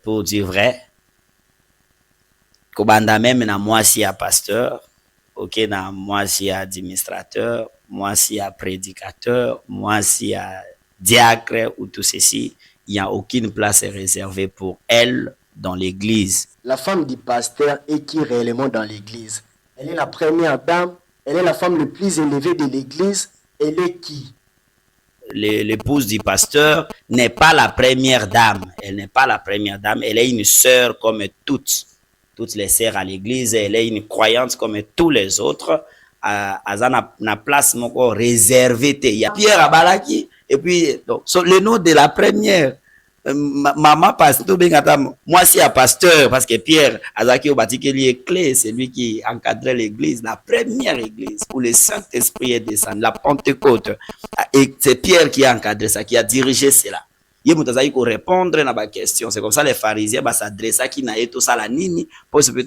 Pour dire vrai, kobanda même na mwasi ya pasteur, ok, na mwasi ya administrateur, mwasi ya prédicateur, mwasi ya diacre ou tout ceci, il n'y a aucune place réservée pour elle dans l'église. La femme du pasteur est qui réellement dans l'église? Elle est la première dame, elle est la femme le plus élevée de l'église, elle est qui? L'épouse du pasteur n'est pas la première dame. Elle n'est pas la première dame. Elle est une sœur comme toutes les sœurs à l'église. Elle est une croyante comme tous les autres. Aza na place moko réservée. Il y a Pierre Abalaki. Et puis, donc, le nom de la première. Maman pasteur, moi c'est un pasteur, parce que Pierre Azaki Obatikeli est clé, c'est lui qui encadrait l'église, la première église où le Saint-Esprit est descendu, la Pentecôte. Et c'est Pierre qui a encadré ça, qui a dirigé cela. Il y a répondre à ma question. C'est comme ça les pharisiens s'adressent à qui n'a tout ça la nini pour se peut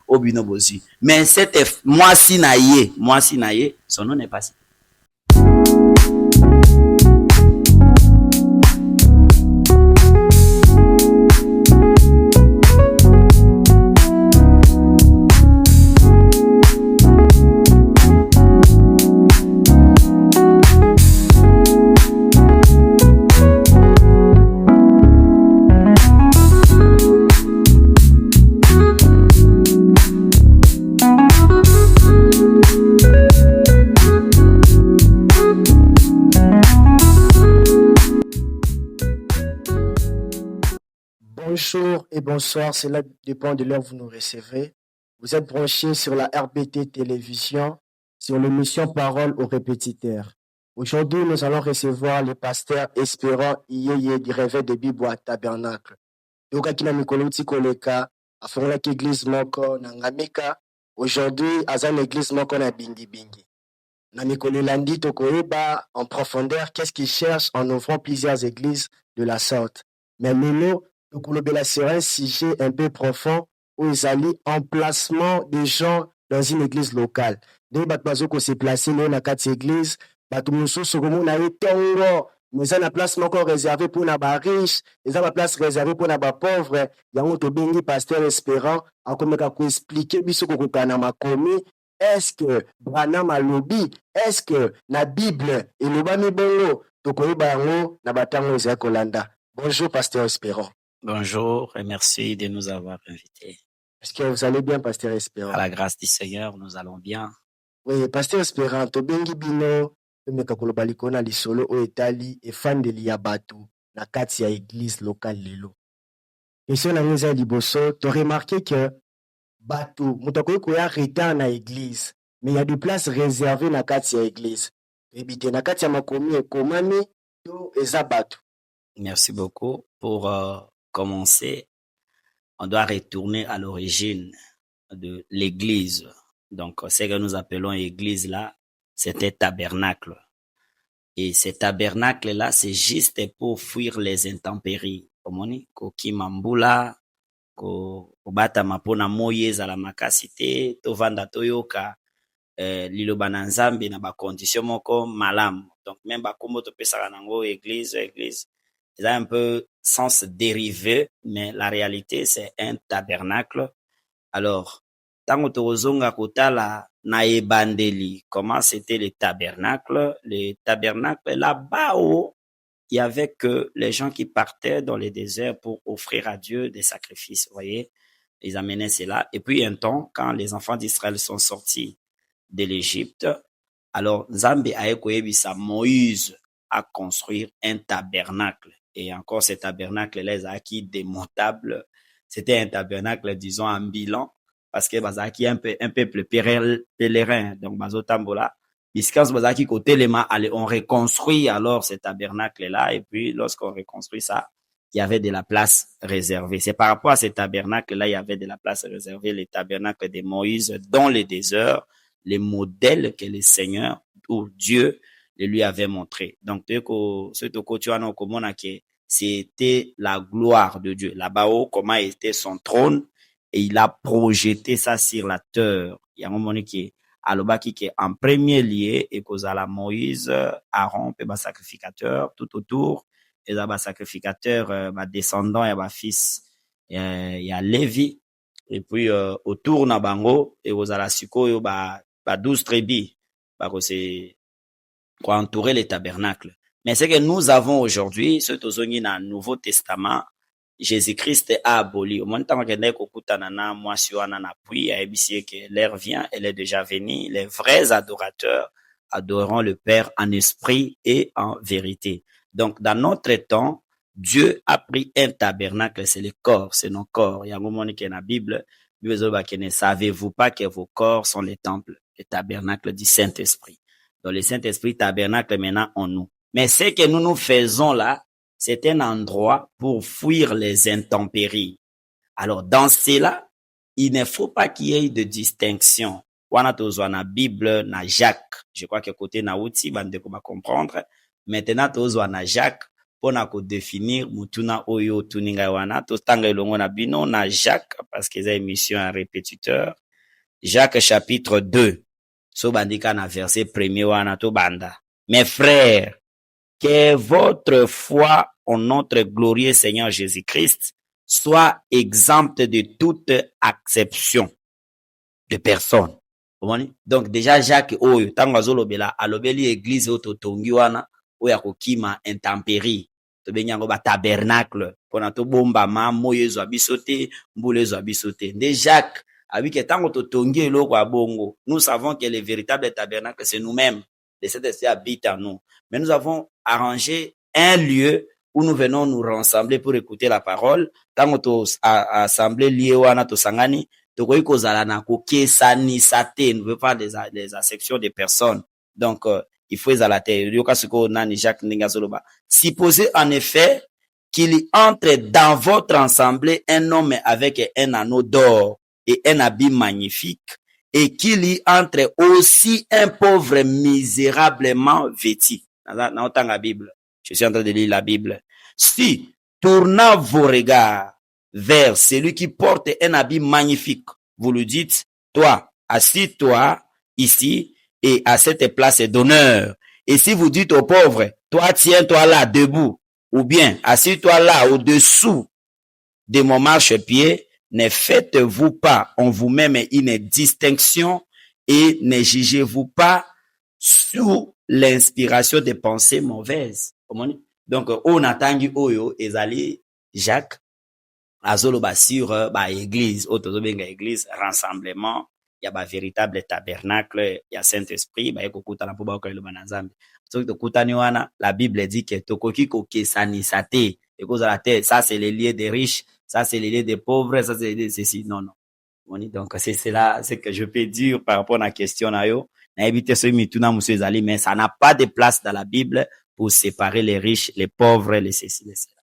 au bino bosu. Mais c'était moi si naïe, son nom n'est pas si. Bonjour et bonsoir, cela dépend de l'heure où vous nous recevez. Vous êtes branchés sur la RBT Télévision, sur l'émission Parole aux répétiteurs. Aujourd'hui, nous allons recevoir le pasteur Espérant Iyeye du Réveil de Bibois Tabernacle. Yokakina Mikoloti Koleka, afongolaki église moko na Ngamika. Aujourd'hui, azan église moko na Bingi Bingi. Na mikolo landi tokoyeba en profondeur qu'est-ce qu'il cherche en ouvrant plusieurs églises de la sorte. Mais lelo tokolobela sur un sujet un peu profond où ils allaient emplacement des gens dans une église locale. Dès bato bazoko se placer lelo na kati église, bato mosusu komona ye tongo, mais ça na place moko réservé pour na ba riche, eza ba place réservé pour na ba pauvre. Yango tobengi pasteur Espérant akomeka ko expliquer biso kokokana makomi. Est-ce que Branham alobi, est-ce que la Bible et le bami bongo tokoyeba yango na batango ezali kolanda. Bonjour pasteur Espérant. Bonjour et merci de nous avoir invités. Est-ce que vous allez bien pasteur Espérant? À la grâce du Seigneur, nous allons bien. Oui, pasteur Espérant, tobengi bino tomeka koloba likona lisolo oyo etali efandeli ya bato na kati ya église locale lelo. Question na ngeza liboso, to remarqué que bato moto akoki koya retard na église, mais il y a des places réservées na kati ya église. Ebite na kati ya makomi ekomami to eza bato. Merci beaucoup. Pour commencer, on doit retourner à l'origine de l'église. Donc, ce que nous appelons église là, c'était tabernacle. Et ce tabernacle-là, c'est juste pour fuir les intempéries. Komoni, kokimambula, kobata mapona moye za la makasite, tovanda toyoka, liloba na nzambe na ba condition moko malamu. Donc, même bakombo topesaka nango église, c'est un peu sens dérivé, mais la réalité, c'est un tabernacle. Alors, tango tozonga kotala na ebandeli, comment c'était le tabernacle? Le tabernacle, là-bas, il y avait que les gens qui partaient dans les déserts pour offrir à Dieu des sacrifices, vous voyez? Ils amenaient cela. Et puis, un temps, quand les enfants d'Israël sont sortis de l'Égypte, alors Nzambe a ekoyebisa Moïse à construire un tabernacle. Et encore, ce tabernacle-là, ezalaki démontable. C'était un tabernacle, disons, en bilan, parce que bazalaki un peuple pèlerin, donc bazotambola. Biskas bazalaki kotelema, allez, on reconstruit alors ce tabernacle-là, et puis lorsqu'on reconstruit ça, il y avait de la place réservée. C'est par rapport à ce tabernacle-là, il y avait de la place réservée, le tabernacle de Moïse dans les déserts, les modèles que le Seigneur ou Dieu lui avait montré. Donc, c'était la gloire de Dieu. Là-bas, comment était son trône, et il a projeté ça sur la terre. Il y a un moment qui alobaki qui en premier lieu et kozala Moïse, Aaron pe ba sacrificateur tout autour et ba sacrificateur ba descendant et ba fils il y a Lévi, et puis autour na bango et ozala sikoyo ba 12 tribus bako c'est quoi entourer les tabernacles. Mais c'est que nous avons aujourd'hui, ce tozongi na Nouveau Testament, Jésus-Christ a aboli. Au moment où on kokutana na mwasi wana na puis a ebisi que l'heure vient, elle est déjà venue. Les vrais adorateurs adoreront le Père en esprit et en vérité. Donc dans notre temps, Dieu a pris un tabernacle, c'est le corps, c'est nos corps. Il y a un moment qui est dans la Bible, ne savez-vous pas que vos corps sont les temples, les tabernacles du Saint-Esprit. Donc le Saint-Esprit tabernacle maintenant en nous. Mais ce que nous faisons là, c'est un endroit pour fuir les intempéries. Alors dans cela, il ne faut pas qu'il y ait de distinction. Wana tozwa na Bible na Jacques. Je crois que côté na outi bande ko ba comprendre. Maintenant tozwa na Jacques pona ko définir mutuna oyo tuninga wana tostanga elongo na bino na Jacques parce que c'est émission à répétiteur. Jacques chapitre 2. So bandika na verset 1er wana to banda. Mes frères, que votre foi en notre glorieux Seigneur Jésus-Christ soit exempte de toute acception de personne. Donc déjà Jacques oyo tango azolobela alobeli église oyo totongi wana oyo akokima intempérie tobenyango ba tabernacle pona tobombama moyo ezwa biso te mbula ezwa biso te. Nde Jacques abi ke tango totongi eloko ya bongo, nous savons que le véritable tabernacle c'est nous-mêmes. Le Saint-Esprit habite en nous. Mais nous avons arrangé un lieu où nous venons nous rassembler pour écouter la parole. Tango to assemblée lié wana to sangani tokoki kozala na kokesana te, ne veut pas des acceptions de personnes. Donc il faut ezala te. Yoka siko nani Jacques Ndingazoloba. Supposez en effet qu'il entre dans votre assemblée un homme avec un anneau d'or et un habit magnifique, et qu'il y entre aussi un pauvre misérablement vêtu. Dans la Bible, je suis en train de lire la Bible. Si, tournant vos regards vers celui qui porte un habit magnifique, vous lui dites, toi, assis-toi ici et à cette place d'honneur. Et si vous dites au pauvre, toi, tiens-toi là debout, ou bien assis-toi là au-dessous de mon marchepied, ne faites-vous pas en vous-même une distinction et ne jugez-vous pas sous l'inspiration des pensées mauvaises. Donc, on atangi oyo ezali Jacques azoloba sur église, otozobenga église, rassemblement, il y a véritable tabernacle, il y a Saint-Esprit, ekokutana po bakoyeloba na Nzambe. Soki tokutani wana, la Bible dit que tokoki kokesanisa te, ekozala te, ça c'est les lieux des riches, ça c'est les lieux des pauvres, ça c'est les lieux de ceci. Non, non. Donc c'est là, c'est que je peux dire par rapport à la question na yo, na éviter ce mituna monsieur ezali, mais ça n'a pas de place dans la Bible pour séparer les riches, les pauvres, les ceci, les cela.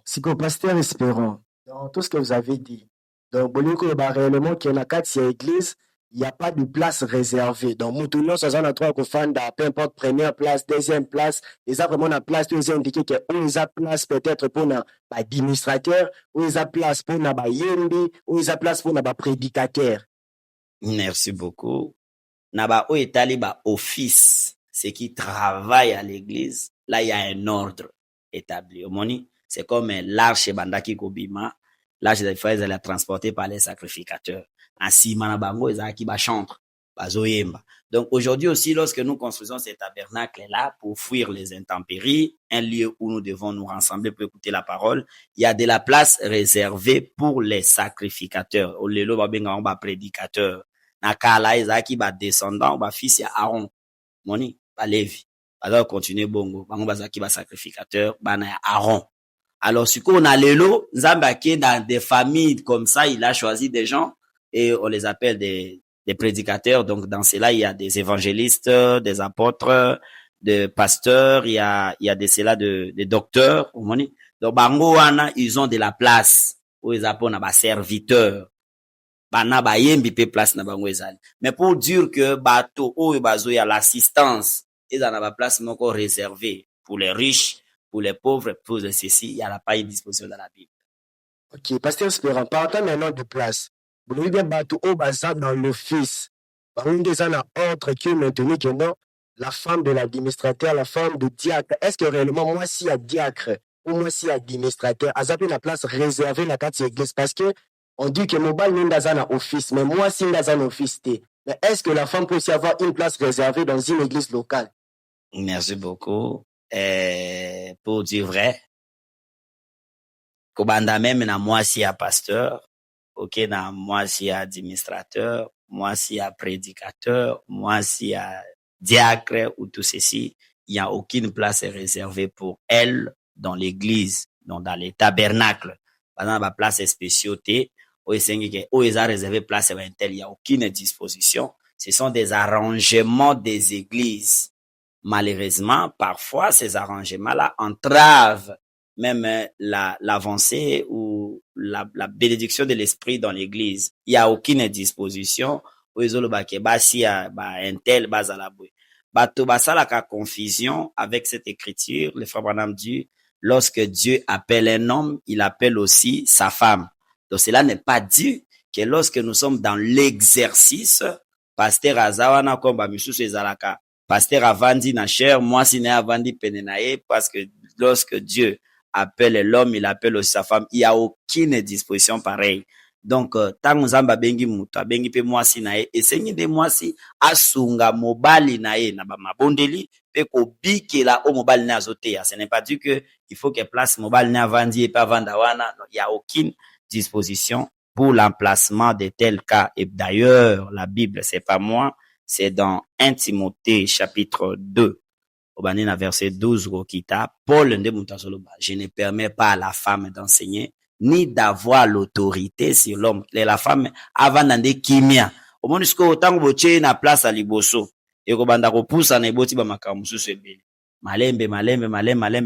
Si que pasteur espérant, dans tout ce que vous avez dit, donc réellement qu'il y a une église, il n'y a pas de place réservée. Donc, nous sommes en train de faire peu importe première place, deuxième place, ils ont vraiment la place, ils ont indiqué qu'il y a place peut-être pour l'administrateur, ou ils ont place pour les yembi, ou ils ont place pour les prédicateurs. Merci beaucoup. Naba o etali ba office, ceux qui travaillent à l'église, là il y a un ordre établi. C'est comme l'arche bandaki kobima, l'arche des fois elle est transportée par les sacrificateurs. Ainsi manabango ezaki ba chantre, bazoyemba. Donc aujourd'hui aussi lorsque nous construisons ces tabernacles là pour fuir les intempéries, un lieu où nous devons nous rassembler pour écouter la parole, il y a de la place réservée pour les sacrificateurs. Au lelo ba benga ba prédicateurs. Na kala ezaki ba descendant ba fils ya Aaron. Moni ba Lévi. Alors continuer bongo, bango bazaki ba sacrificateur bana ya Aaron. Alors si on a lelo, Nzambe qui est dans des familles comme ça, il a choisi des gens et on les appelle des prédicateurs. Donc dans cela, il y a des évangélistes, des apôtres, des pasteurs, il y a de cela des docteurs. Donc bango wana, ils ont de la place où ils appellent ba serviteurs. Bana ba yembi pe place na bango ezali. Mais pour dire que bato oyo bazo ya l'assistance, ils en ba place moko réservée pour les riches, pour les pauvres, pour les ceci, il n'y a pas une disposition dans la Bible. Ok, pasteur Espérant, partant maintenant de place, vous voyez bien bateau au bazar dans l'office. Par une des années autres qui maintenu que non, la femme de l'administrateur, la femme de diacre. Est-ce que réellement, moi, si il y a diacre, ou moi si administrateur, azape na place réservée na kati église parce que on dit que mobile n'est dans un office, mais moi si dans un office t'es. Mais est-ce que la femme peut aussi avoir une place réservée dans une église locale? Merci beaucoup. Pour dire vrai, kobanda même na moi si à pasteur, ok, na moi si à administrateur, moi si à prédicateur, moi si à diacre ou tout ceci, il n'y a aucune place réservée pour elle dans l'église, donc dans les tabernacles. Par exemple, la place spéciauté, où ils ont réservé place à il n'y a aucune disposition. Ce sont des arrangements des églises. Malheureusement, parfois, ces arrangements-là entravent même l'avancée ou la bénédiction de l'esprit dans l'église. Il n'y a aucune disposition. Bato basalaka confusion avec cette écriture. Le frère Branham dit, lorsque Dieu appelle un homme, il appelle aussi sa femme. Donc cela n'est pas dit que lorsque nous sommes dans l'exercice, pasteur azawana komba misusu ezalaka, pasteur avandi na chair, moi si ne avandi penenae, parce que lorsque Dieu appelle l'homme, il appelle aussi sa femme. Il n'y a aucune disposition pareille. Donc, tango nzamba bengi mutu, bengi pe mwasi na ye, esengi de mwasi asunga mobali na ye na ba mabondeli, pe ko bikela o mobali na azoteya. Ce n'est pas dit que il faut que place mobali na avandi et pas vanda wana. Il n'y a aucune disposition pour l'emplacement de tels cas. Et d'ailleurs, la Bible, c'est pas moi, c'est dans 1 Timothée chapitre 2. Au banina verset 12 Rokita, Paul nde mutasoloba, je ne permets pas à la femme d'enseigner ni d'avoir l'autorité sur l'homme. La femme avant nande kimia. Au moins jusqu'au tango boche na place à liboso. Et ko banda ko poussa na iboti ba makamu susu ebele. Malembe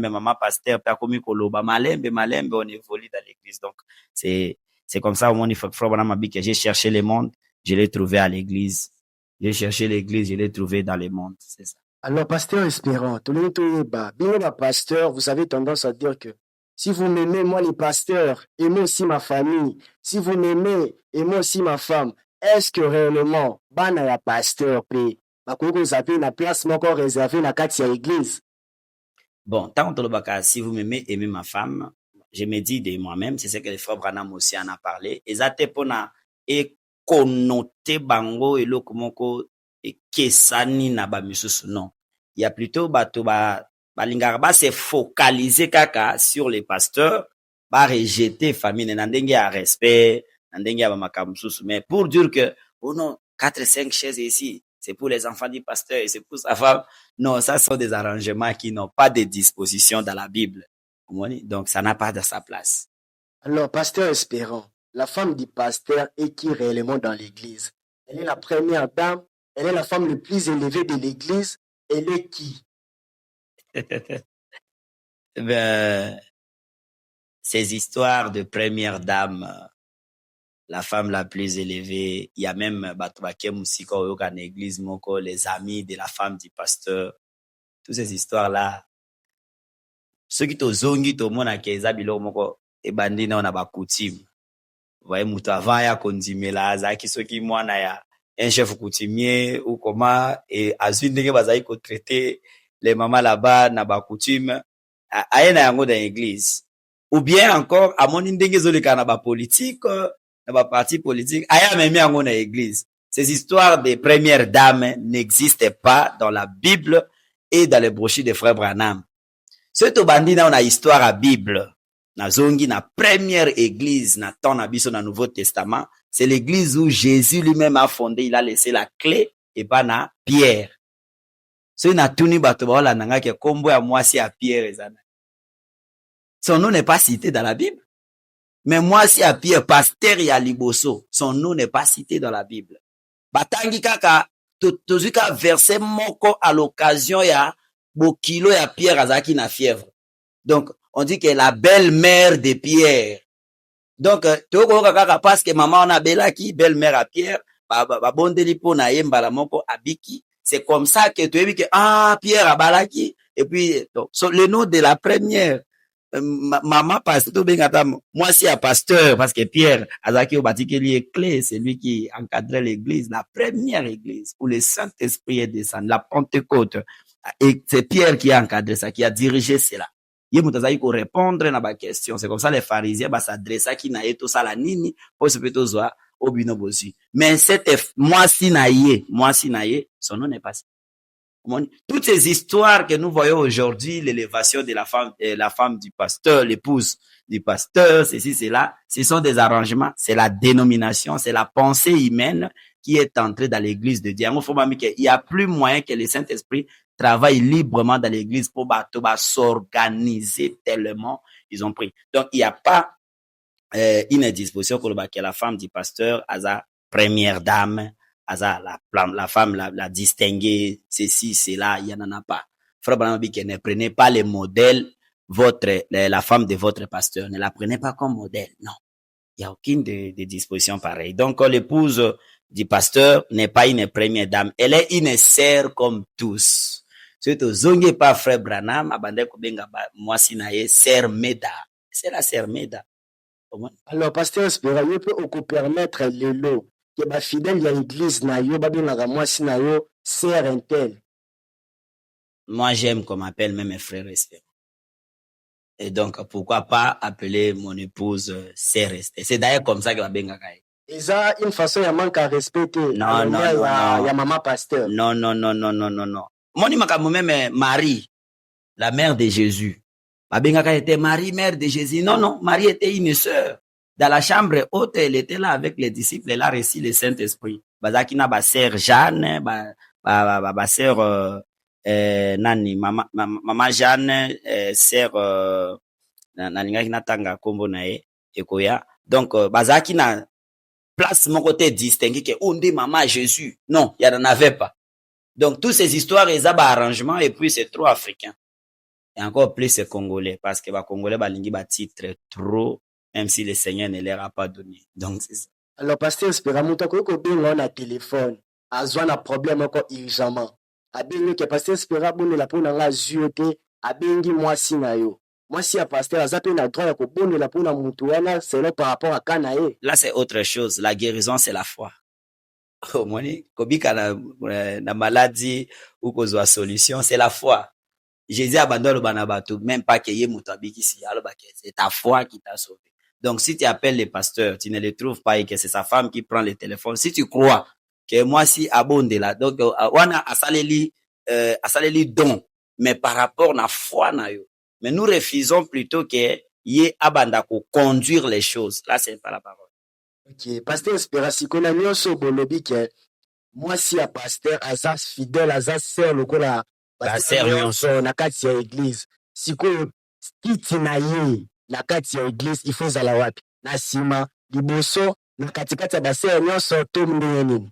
mama pasteur pa komi koloba malembe on évolue dans l'église. Donc c'est comme ça au moins il faut que j'ai cherché le monde, je l'ai trouvé à l'église. J'ai cherché l'église, je l'ai trouvé dans le monde, c'est ça. Alors, pasteur Espérant, pasteur, vous avez tendance à dire que si vous m'aimez, moi les pasteurs, aimez aussi ma famille. Si vous m'aimez, aimez aussi ma femme. Est-ce que réellement, bana ya pasteur, vous avez une place encore réservée dans la église? Bon, tant que si vous m'aimez, aimez ma femme, je me dis de moi-même, c'est ce que le frère Branham aussi en a parlé. Ezate pona et connoté bango et lokomoko et kesani na ba misusu non. Il y a plutôt bato balingara ba se focaliser kaka sur les pasteurs, ba rejeter famille na ndenge ya respect, na ndenge ya ba makamususu. Mais pour dire que oh non, 4-5 chaises ici, c'est pour les enfants du pasteur et c'est pour sa femme. Non, ça sont des arrangements qui n'ont pas de disposition dans la Bible. Donc, ça n'a pas de sa place. Alors, pasteur Espérant, la femme du pasteur est qui réellement dans l'église? Elle est la première dame, elle est la femme la plus élevée de l'église, elle est qui? Ben, ces histoires de première dame, la femme la plus élevée, il y a même l'église, les amis de la femme du pasteur, toutes ces histoires-là. Ceux qui tozongi to mona keza biloko moko ebandi na ba coutume. Voyez mutu avant ya kondimela azaki soki mwana ya un chef coutumier ou comment et azwi ndenge bazali ko traiter les mamans là-bas na ba coutume ayena yango dans l'église. Ou bien encore amoni ndenge zoleka na ba politique na ba parti politique aya memi yango na l'église. Ces histoires de premières dames n'existent pas dans la Bible et dans les brochures des frères Branham. Ce tobandi na on a histoire à Bible. Na zongi na première église na temps na biso na Nouveau Testament, c'est l'église où Jésus lui-même a fondé, il a laissé la clé et pas na Pierre. Ce na tuni bato ba la nanga ke kombo ya mwasi ya Pierre ezana. Son nom n'est pas cité dans la Bible. Mais mwasi ya Pierre, pasteur ya liboso, son nom n'est pas cité dans la Bible. Batangi kaka tozuka verset moko à l'occasion ya bokilo ya Pierre azaki na fièvre. Donc, on dit que la belle-mère de Pierre. Donc, parce que maman on a belaki, belle-mère à Pierre, bondeli po na yemba la moko abiki. C'est comme ça que tu as vu que, Pierre a balaki. Et puis, donc, le nom de la première, maman pasteur, moi c'est un pasteur, parce que Pierre, azaki obatikeli est clé, c'est lui qui encadrait l'église, la première église, où le Saint-Esprit est descendu, la Pentecôte. Et c'est Pierre qui a encadré ça, qui a dirigé cela. ye moto azali ko répondre na ba question. C'est comme ça les pharisiens ba s'adressaki na ye to sala nini po se peut tozwa obino bosi. Mais cette mwasi na ye, son nom n'est pas ça. Toutes ces histoires que nous voyons aujourd'hui, l'élévation de la femme du pasteur, l'épouse du pasteur, ceci, cela, ce sont des arrangements, c'est la dénomination, c'est la pensée humaine qui est entrée dans l'église de Dieu. Il n'y a plus moyen que le Saint-Esprit travaille librement dans l'église pour s'organiser tellement ils ont pris. Donc, il n'y a pas une disposition que la femme du pasteur a sa première dame, la femme la distinguée, ceci, cela, il n'y en a pas. Frère Branham dit que ne prenez pas les modèles, la femme de votre pasteur, ne la prenez pas comme modèle, non. Il n'y a aucune de disposition pareille. Donc, l'épouse du pasteur n'est pas une première dame, elle est une sœur comme tous. Surtout, zonge pas frère Branham, abandé kubenga moi sinaye, sœur Meda. C'est la sœur Meda. Alors, pasteur Espera, vous pouvez permettre les lots que ma fidèle de l'église na yo babinaka mwasi na yo sœur intel. Moi, j'aime qu'on m'appelle même mes frères Espera. Et donc, pourquoi pas appeler mon épouse sœur Esther? C'est d'ailleurs comme ça que va benga kai. Et ça, une façon de manquer à respecter. Non, non, il y non. a maman pasteur. Non. Mon imaka même Marie, la mère de Jésus. Ma benga kai était Marie, mère de Jésus. Non, Marie était une sœur. Dans la chambre haute, elle était là avec les disciples, elle a reçu le Saint-Esprit. Bazakina ba sœur Jeanne, ba sœur nani mama Jeanne, sœur nalinga kinatanga kombo na ye ekoya. Donc bazakina place mon côté distingué que onde maman Jésus. Non, il y en avait pas. Donc toutes ces histoires ils ont arrangement et puis c'est trop africain. Et encore plus c'est congolais parce que ba congolais balingi ba titre trop même si le Seigneur ne leur a pas donné. Donc, c'est ça. Alors, pasteur Espera, mouta ko benga na téléphone, azwa na problème encore urgemment. Abengi ke pasteur Espera bonne la pona nga zuote, abengi mwasi na yo. Mwasi ya pasteur azape na droit ya ko bonne la pona mutu wana, c'est là par rapport à kanae. Là, c'est autre chose. La guérison, c'est la foi. Au moins, kobika na maladie ou kozwa solution, c'est la foi. Jésus abandonne le banabatou, même pas que yé mutabiki si, alors c'est ta foi qui t'a sauvé. Donc, si tu appelles les pasteurs, tu ne les trouves pas et que c'est sa femme qui prend le téléphone, si tu crois que moi, si abonde là, donc, wana asaleli don, mais par rapport à la foi na yo. Mais nous refusons plutôt que yé abanda ko conduire les choses. Là, c'est pas la parole. Ok, pasteur Espera, si qu'on a mis sur bolobi que moi, si a pasteur, azas fidèle, azas sœur, le kola, pasteur, na kati ya église, si qu'on kiti na ye, na kati ya église il faut zala wapi na sima liboso na katikati ya baseur nyonso to ndenge nini.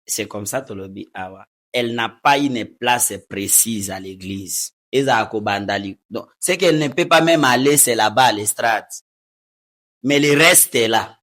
C'est comme ça tolobi awa. Elle n'a pas une place précise à l'église. Donc, c'est qu'elle ne peut pas même aller, c'est là-bas à l'estrade. Mais le reste est là.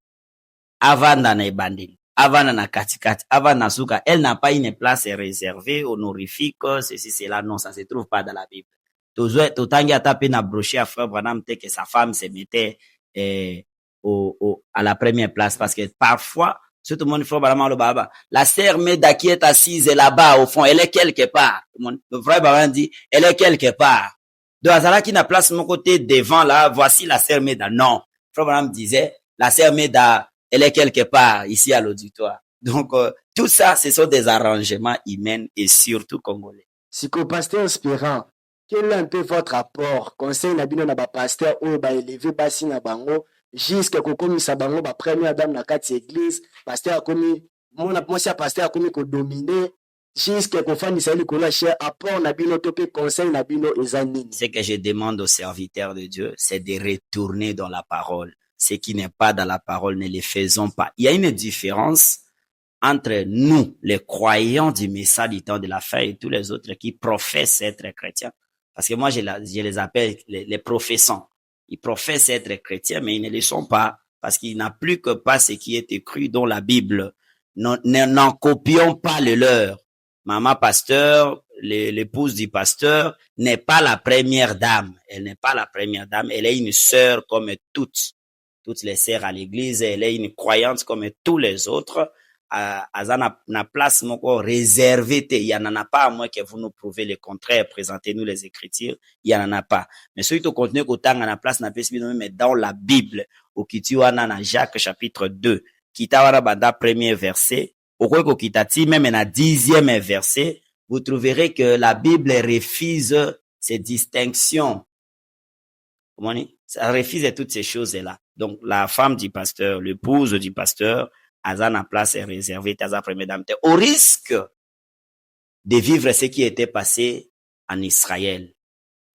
Avant na ibandili, avant na katikati, avant na suka, elle n'a pas une place réservée, honorifique, ceci, cela. Non, ça se trouve pas dans la Bible. Totangi a tapé na broché à frère Branham que sa femme se mettait à la première place parce que parfois, tout le monde frère Branham le baba, la sœur Meda qui est assise là-bas au fond, elle est quelque part. Le frère Branham dit, elle est quelque part. De Hazara qui n'a place mon côté devant là, voici la sœur Meda. Non. Frère Branham disait, la sœur Meda, elle est quelque part ici à l'auditoire. Donc, tout ça, ce sont des arrangements humains et surtout congolais. Si que pasteur Espérant, quel est un peu votre rapport conseil na bino na ba pasteur ou ba élevé basi na bango jusqu'à kokomisa bango ba première dame na kati église pasteur akomi mona mwasi ya pasteur akomi ko dominer jusqu'à kofandisa likolo cher apport na bino to pe conseil na bino eza nini? Ce que je demande aux serviteurs de Dieu, c'est de retourner dans la parole. Ce qui n'est pas dans la parole, ne le faisons pas. Il y a une différence entre nous, les croyants du message du temps de la fin et tous les autres qui professent être chrétiens. Parce que moi, je les appelle les professants. Ils professent être chrétiens, mais ils ne le sont pas parce qu'ils n'appliquent que pas ce qui est écrit dans la Bible. N'en copions pas le leur. Maman pasteur, l'épouse du pasteur n'est pas la première dame. Elle n'est pas la première dame. Elle est une sœur comme toutes les sœurs à l'église. Elle est une croyante comme tous les autres. aza na place moko réservé te, il y en a pas, à moins que vous nous prouvez le contraire, présentez-nous les Écritures, il y en a pas. Mais celui qui continue kotanga na place na pesi bino, mais dans la Bible, okiti wana na Jacques chapitre 2, kita wana banda premier verset, okoki kokita ti même na 10e verset, vous trouverez que la Bible refuse ces distinctions. Comment dit? Ça refuse toutes ces choses-là. Donc, la femme du pasteur, l'épouse du pasteur, Azana place est réservée à sa première dame. Au risque de vivre ce qui était passé en Israël.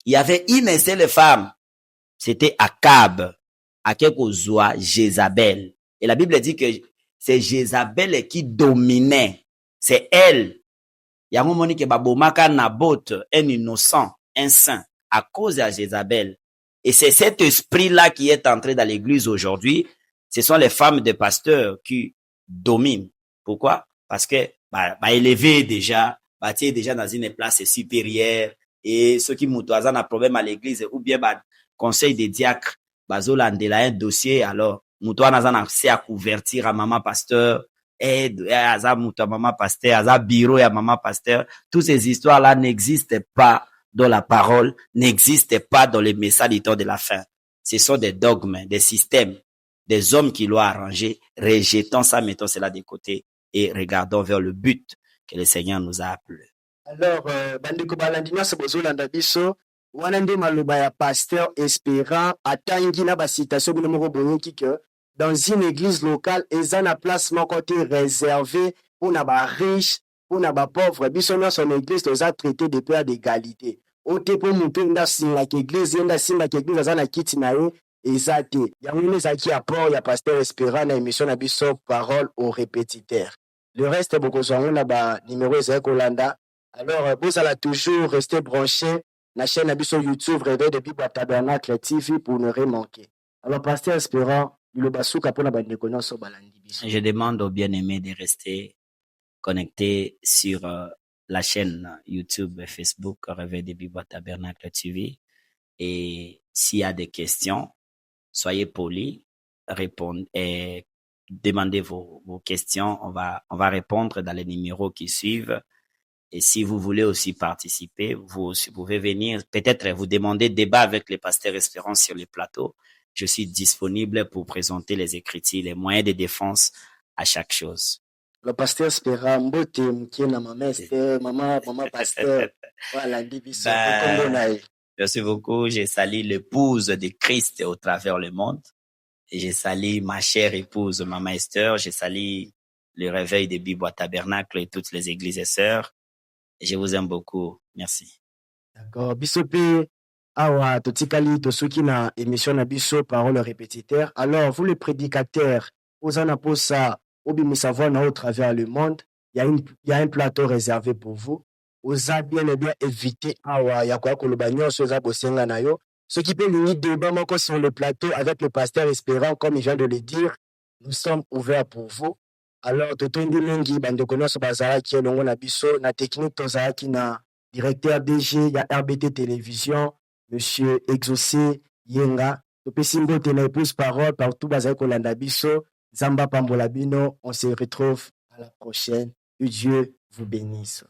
Il y avait une seule femme. C'était Akab. Akekozwa Jézabel. Et la Bible dit que c'est Jézabel qui dominait. C'est elle. Il y a un moment que Babomaka Naboth, un innocent, un saint, à cause de Jézabel. Et c'est cet esprit-là qui est entré dans l'église aujourd'hui. Ce sont les femmes de pasteurs qui dominent. Pourquoi? Parce que, élevé déjà, déjà dans une place supérieure, et ceux qui m'outoisent un problème à l'église, ou bien, conseil des diacres, bazolandela un dossier, alors, m'outoisent un accès à couvertir à maman pasteur, aide, à maman pasteur, à bureau, à maman pasteur. Toutes ces histoires-là n'existent pas dans la parole, n'existent pas dans les messages du temps de la fin. Ce sont des dogmes, des systèmes, des hommes qui l'ont arrangé. Rejetons ça, mettons cela de côté et regardons vers le but que le Seigneur nous a appelé. Alors, bandeko balandina se bozolanda biso, wana nde maloba ya pasteur Espérant atangi na ba citation bino moko boyoki que dans une église locale, eza na place moko te réservé pour na ba riche, pour na ba pauvre. Biso na son église toza traité de paix d'égalité. Ote po mutu nda singa ke église nda singa ke église azana kiti na ye eza te. Yango ne zaki apport ya pasteur Espérant na émission na biso parole aux répétiteurs. Le reste bokozwango na ba numéro ezali kolanda. Alors, vous allez toujours rester branché la chaîne Abisso YouTube, Réveil de Bible Tabernacle TV pour ne rien manquer. Alors, pasteur Espérant, le basouka pour la bande de connaissances au balandi. Je demande aux bien-aimés de rester connectés sur la chaîne YouTube et Facebook, Réveil de Bible Tabernacle TV. Et s'il y a des questions, soyez polis, répondez et demandez vos questions. On va répondre dans les numéros qui suivent. Et si vous voulez aussi participer, vous pouvez venir, peut-être vous demander débat avec les pasteurs Espérant sur le plateau. Je suis disponible pour présenter les Écritures, les moyens de défense à chaque chose. Le pasteur Espérant, mbote mkiena maman Esther, maman pasteur, voilà, merci beaucoup. Je salue l'épouse de Christ au travers le monde. Et je salue ma chère épouse, maman Esther. Je salue le Réveil des Bibles Tabernacle et toutes les églises et sœurs. Je vous aime beaucoup. Merci. D'accord. Bisope, awa, totikali, tosuki na émission na biso, parole répétiteur. Alors, vous les prédicateurs, aux anaposa, obi savoir na au travers le monde, il y a un plateau réservé pour vous. Aux a bien et bien éviter, awa, ya kwa kolobanyo, soza bosenga na yo. Ce qui peut l'unir débat encore sur le plateau avec le pasteur Espérant, comme il vient de le dire, nous sommes ouverts pour vous. Alors, totondi mingi, bandeko nyonso bazalaki elongo na biso, na technique tozalaki na directeur DG, ya RBT Télévision, monsieur Exaucé Yenga. Topesi mbote na épouse parole, partout bazalaki kolanda biso, Zamba Pambola Bino, on se retrouve à la prochaine. Que Dieu vous bénisse.